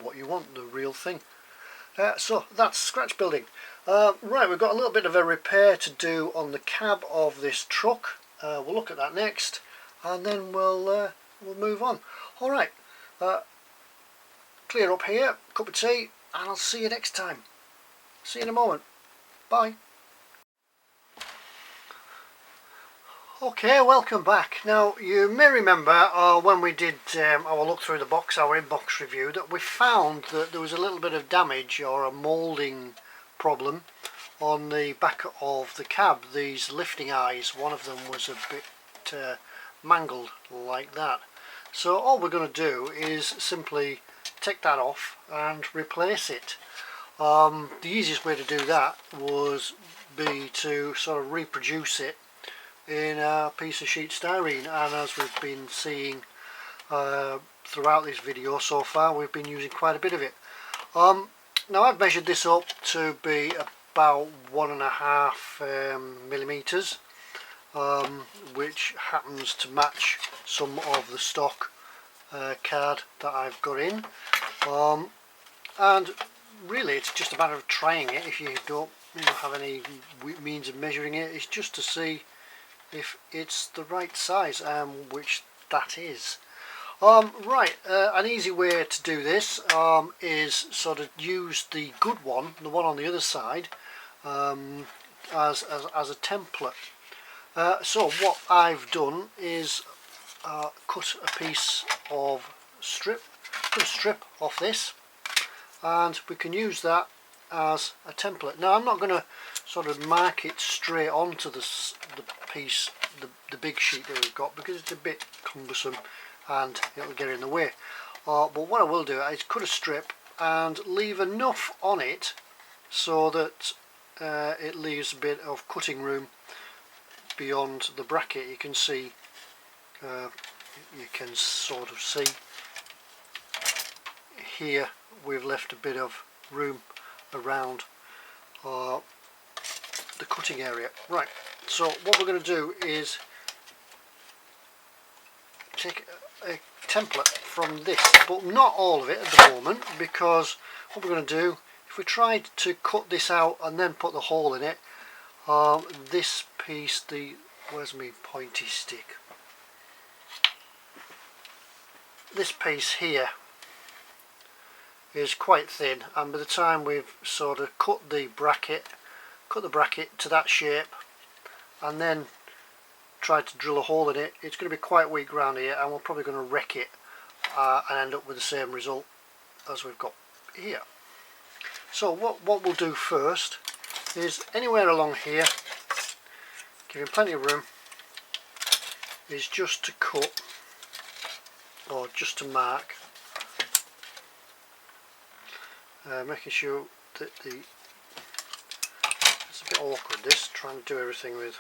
what you want, the real thing. So that's scratch building. Right, we've got a little bit of a repair to do on the cab of this truck. We'll look at that next, and then we'll move on. All right, clear up here, cup of tea, and I'll see you next time. See you in a moment. Bye. Okay, welcome back. Now, you may remember when we did our look through the box, our in-box review, that we found that there was a little bit of damage or a moulding problem on the back of the cab. These lifting eyes, one of them was a bit mangled like that. So all we're going to do is simply take that off and replace it. The easiest way to do that be to sort of reproduce it in a piece of sheet styrene, and as we've been seeing throughout this video so far, we've been using quite a bit of it. Now I've measured this up to be about 1.5 millimeters, which happens to match some of the stock card that I've got in, and really it's just a matter of trying it. If you don't have any means of measuring it, it's just to see if it's the right size, which that is. Right, an easy way to do this is sort of use the good one, the one on the other side, as a template. So what I've done is cut a piece of strip off this, and we can use that as a template. Now I'm not going to sort of mark it straight onto the piece, the big sheet that we've got, because it's a bit cumbersome and it'll get in the way. But what I will do is cut a strip and leave enough on it so that it leaves a bit of cutting room beyond the bracket. You can see, you can sort of see here we've left a bit of room around the cutting area. Right, so what we're going to do is take a template from this, but not all of it at the moment, because what we're going to do, if we tried to cut this out and then put the hole in it, this piece, where's my pointy stick? This piece here is quite thin, and by the time we've sort of cut the bracket to that shape and then tried to drill a hole in it, it's going to be quite weak around here, and we're probably going to wreck it and end up with the same result as we've got here. So what we'll do first is anywhere along here, giving plenty of room, is just to cut or just to mark, making sure that it's a bit awkward this, trying to do everything with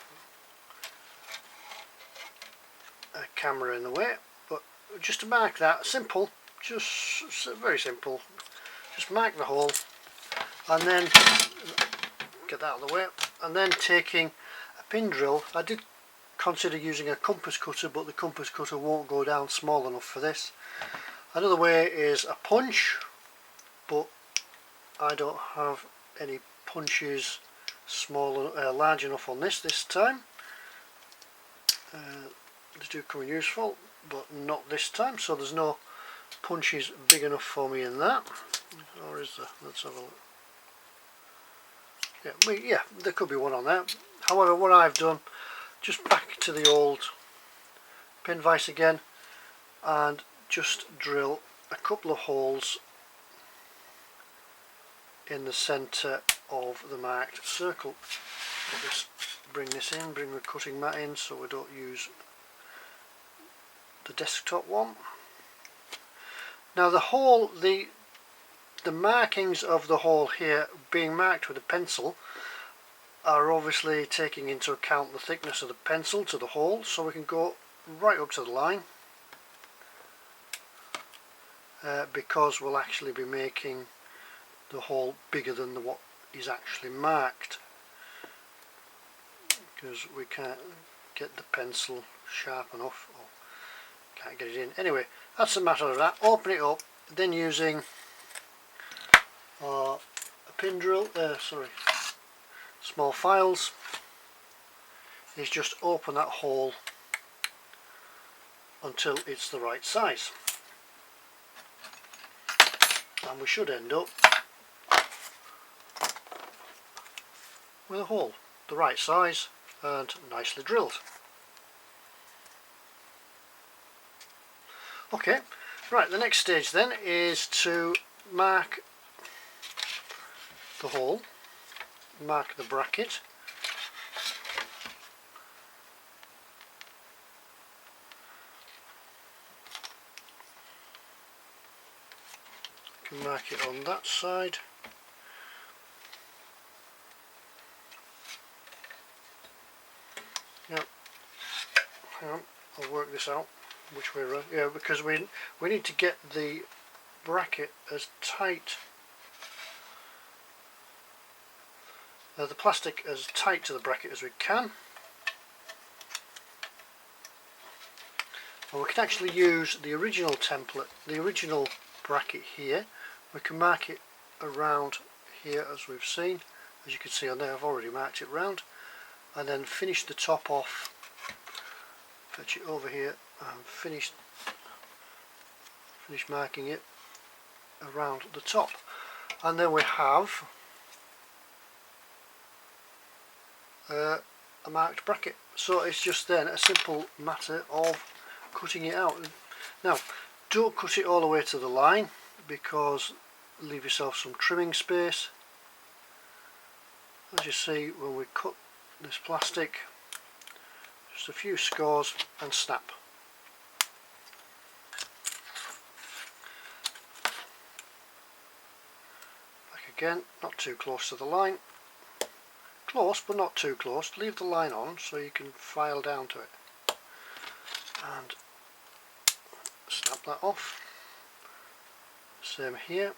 a camera in the way, but just to mark that, simple, just very simple, just mark the hole and then get that out of the way, and then taking a pin drill. I did consider using a compass cutter, but the compass cutter won't go down small enough for this. Another way is a punch, but I don't have any punches large enough on this time. They do come in useful, but not this time, so there's no punches big enough for me in that. Or is there? Let's have a look. Yeah, there could be one on there. However, what I've done, just back to the old pin vise again, and just drill a couple of holes in the centre of the marked circle. I'll just bring this in, bring the cutting mat in so we don't use the desktop one. Now the hole, the markings of the hole here being marked with a pencil are obviously taking into account the thickness of the pencil to the hole, so we can go right up to the line, because we'll actually be making the hole bigger than what is actually marked, because we can't get the pencil sharp enough, or can't get it in. Anyway, that's a matter of that. Open it up, then using a pin drill, small files, is just open that hole until it's the right size, and we should end up with a hole the right size and nicely drilled. Okay, right, the next stage then is to mark the hole, mark the bracket, you can mark it on that side, yep, hang on, I'll work this out which way around, yeah, because we need to get the bracket as tight, the plastic as tight to the bracket as we can. And we can actually use the original template, the original bracket here. We can mark it around here as we've seen. As you can see on there, I've already marked it round, and then finish the top off, fetch it over here and finish marking it around the top, and then we have a marked bracket. So it's just then a simple matter of cutting it out. Now don't cut it all the way to the line, because leave yourself some trimming space. As you see, when we cut this plastic, just a few scores and snap. Back again, not too close to the line. Close but not too close. Leave the line on so you can file down to it. And snap that off. Same here,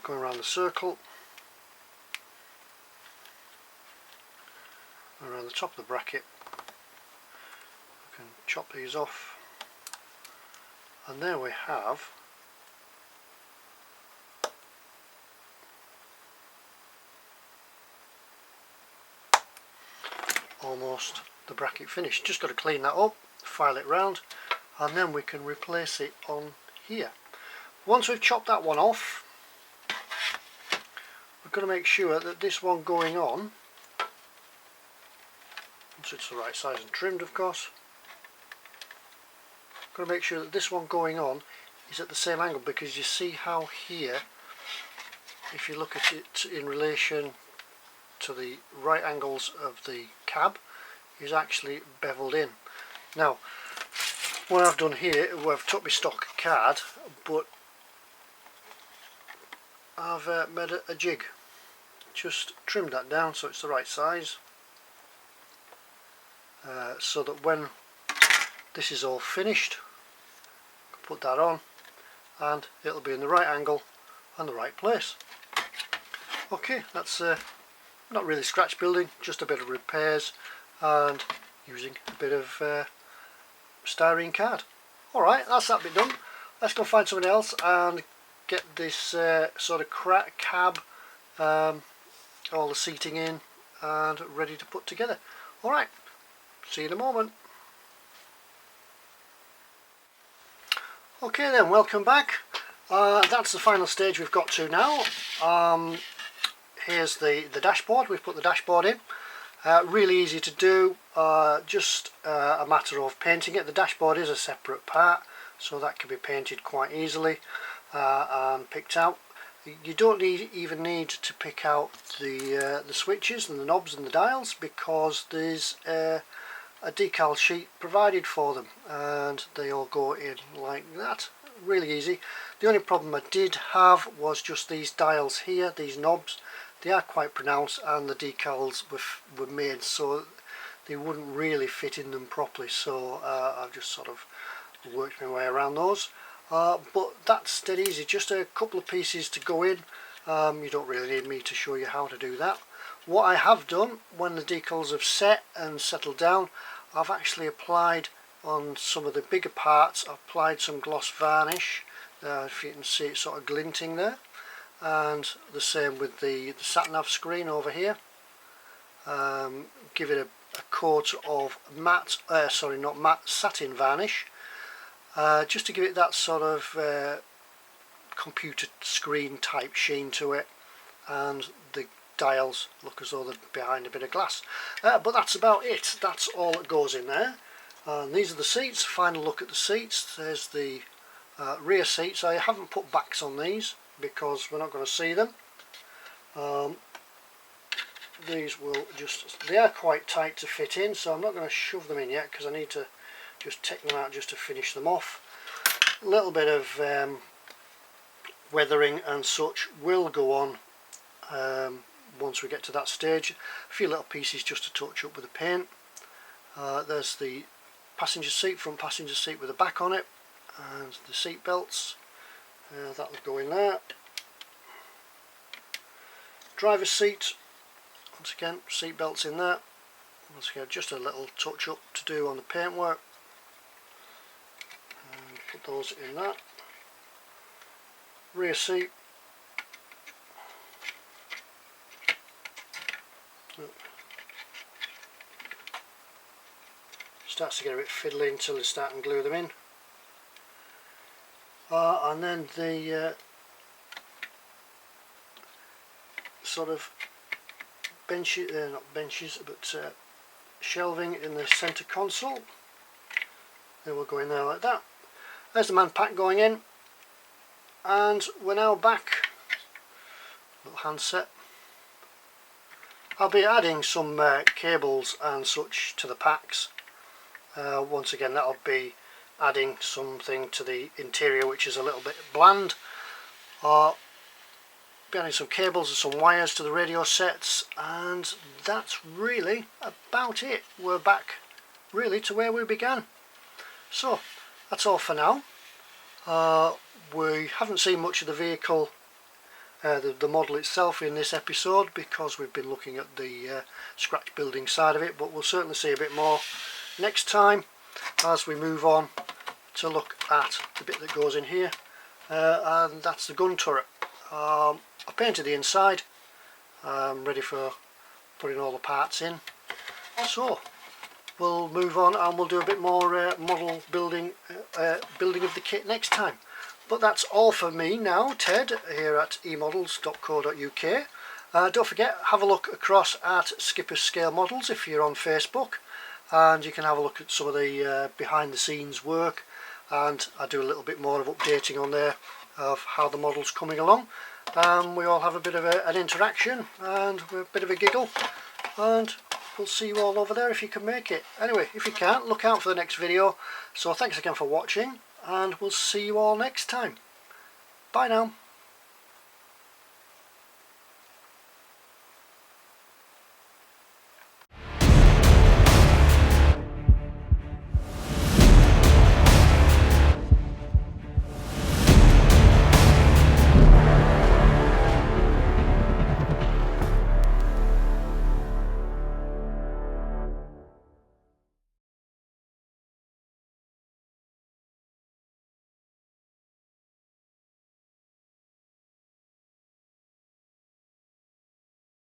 going around the circle, around the top of the bracket. We can chop these off, and there we have almost the bracket finished. Just got to clean that up, file it round, and then we can replace it on here. Once we've chopped that one off, we've got to make sure that this one going on, once it's the right size and trimmed of course, got to make sure that this one going on is at the same angle, because you see how here, if you look at it in relation to the right angles of the cab, is actually beveled in. Now what I've done here, I've took my stock card, but I've made a jig, just trimmed that down so it's the right size, so that when this is all finished, put that on and it'll be in the right angle and the right place. Okay, that's not really scratch building, just a bit of repairs and using a bit of styrene card. Alright, that's that bit done. Let's go find something else and get this sort of cab, all the seating in and ready to put together. Alright, see you in a moment. Okay then, welcome back. That's the final stage we've got to now. Here's the dashboard. We've put the dashboard in. Really easy to do, just a matter of painting it. The dashboard is a separate part, so that can be painted quite easily and picked out. You don't even need to pick out the switches and the knobs and the dials, because there's a decal sheet provided for them and they all go in like that. Really easy. The only problem I did have was just these dials here, these knobs. They are quite pronounced and the decals were made so they wouldn't really fit in them properly, so I've just sort of worked my way around those. But that's dead easy, just a couple of pieces to go in. You don't really need me to show you how to do that. What I have done, when the decals have set and settled down, I've actually applied on some of the bigger parts, I've applied some gloss varnish, if you can see it sort of glinting there, and the same with the sat-nav screen over here. Give it a coat of matte, not matte, satin varnish, just to give it that sort of computer screen type sheen to it, and the dials look as though they're behind a bit of glass. But that's about it, that's all that goes in there. And these are the seats. Final look at the seats. There's the rear seats. I haven't put backs on these because we're not going to see them. These will just, they are quite tight to fit in, so I'm not going to shove them in yet because I need to just take them out just to finish them off. A little bit of weathering and such will go on once we get to that stage. A few little pieces just to touch up with the paint. There's the passenger seat, front passenger seat with a back on it, and the seat belts, that will go in there. Driver's seat, once again seat belts in there. Once again just a little touch up to do on the paintwork, and put those in that. Rear seat, starts to get a bit fiddly until you start and glue them in. And then the sort of benches, not benches, but shelving in the centre console. They will go in there like that. There's the man pack going in, and we're now back. Little handset. I'll be adding some cables and such to the packs. Once again, that'll be adding something to the interior which is a little bit bland. Be adding some cables and some wires to the radio sets, and that's really about it. We're back really to where we began. So that's all for now. We haven't seen much of the vehicle, the model itself in this episode, because we've been looking at the scratch building side of it, but we'll certainly see a bit more next time as we move on to look at the bit that goes in here, and that's the gun turret. I painted the inside, ready for putting all the parts in, so we'll move on and we'll do a bit more model building, building of the kit next time. But that's all for me now, Ted, here at emodels.co.uk. Don't forget, have a look across at Skipper's Scale Models if you're on Facebook, and you can have a look at some of the behind the scenes work and I do a little bit more of updating on there of how the model's coming along. We all have a bit of an interaction and a bit of a giggle, and we'll see you all over there if you can make it. Anyway, if you can't, look out for the next video. So thanks again for watching, and we'll see you all next time. Bye now.